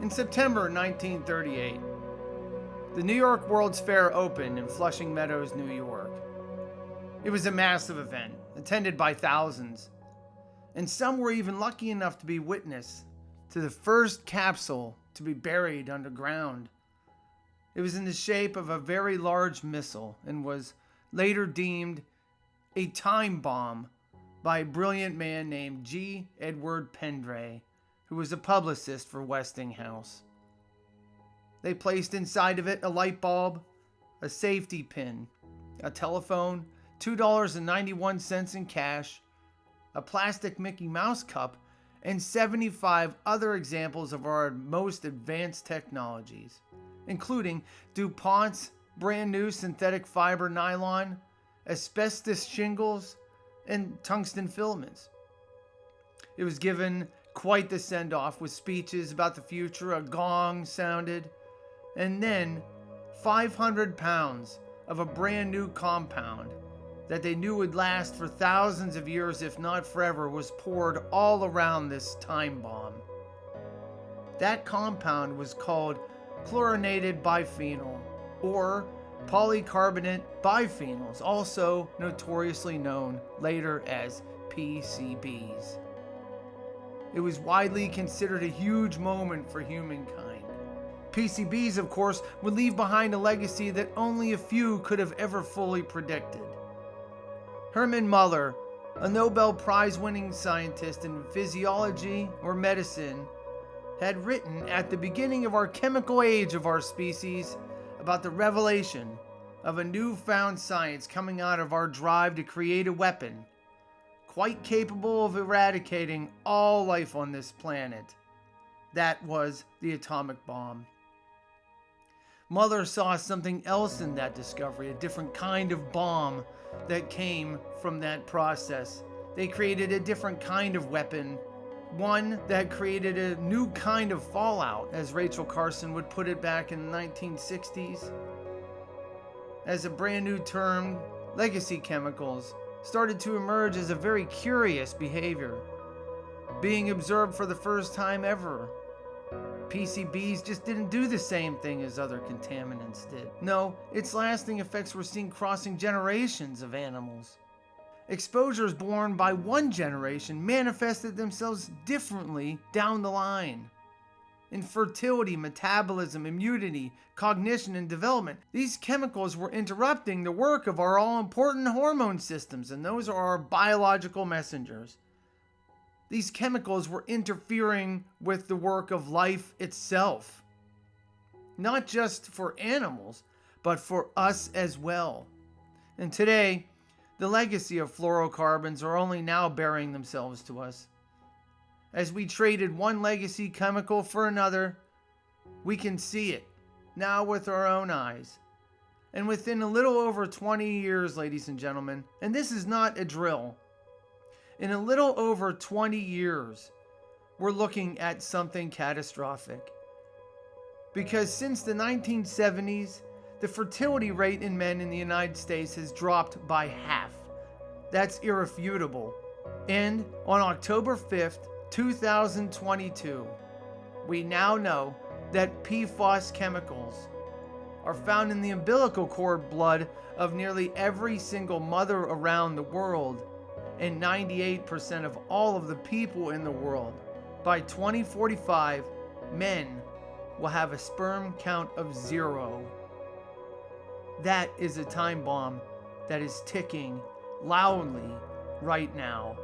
In September 1938, the New York World's Fair opened in Flushing Meadows, New York. It was a massive event, attended by thousands, and some were even lucky enough to be witness to the first capsule to be buried underground. It was in the shape of a very large missile and was later deemed a time bomb by a brilliant man named G. Edward Pendray, who was a publicist for Westinghouse. They placed inside of it a light bulb, a safety pin, a telephone, $2.91 in cash, a plastic Mickey Mouse cup, and 75 other examples of our most advanced technologies, including DuPont's brand new synthetic fiber nylon, asbestos shingles, and tungsten filaments. It was given quite the send-off with speeches about the future, a gong sounded, and then 500 pounds of a brand new compound that they knew would last for thousands of years, if not forever, was poured all around this time bomb. That compound was called chlorinated biphenyl, or polycarbonate biphenyls, also notoriously known later as PCBs. It was widely considered a huge moment for humankind. PCBs, of course, would leave behind a legacy that only a few could have ever fully predicted. Hermann Muller, a Nobel Prize-winning scientist in physiology or medicine, had written at the beginning of our chemical age of our species about the revelation of a newfound science coming out of our drive to create a weapon quite capable of eradicating all life on this planet. That was the atomic bomb. Muller saw something else in that discovery, a different kind of bomb that came from that process. They created a different kind of weapon, one that created a new kind of fallout, as Rachel Carson would put it back in the 1960s. As a brand new term, legacy chemicals started to emerge as a very curious behavior, being observed for the first time ever. PCBs just didn't do the same thing as other contaminants did. No, its lasting effects were seen crossing generations of animals. Exposures borne by one generation manifested themselves differently down the line. In fertility, metabolism, immunity, cognition, and development, these chemicals were interrupting the work of our all-important hormone systems, and those are our biological messengers. These chemicals were interfering with the work of life itself. Not just for animals, but for us as well. And today, the legacy of fluorocarbons are only now bearing themselves to us. As we traded one legacy chemical for another, we can see it now with our own eyes. And within a little over 20 years, ladies and gentlemen, and this is not a drill, in a little over 20 years, we're looking at something catastrophic. Because since the 1970s, the fertility rate in men in the United States has dropped by half. That's irrefutable. And on October 5th, 2022, we now know that PFAS chemicals are found in the umbilical cord blood of nearly every single mother around the world, and 98% of all of the people in the world. By 2045, men will have a sperm count of 0. That is a time bomb that is ticking loudly right now.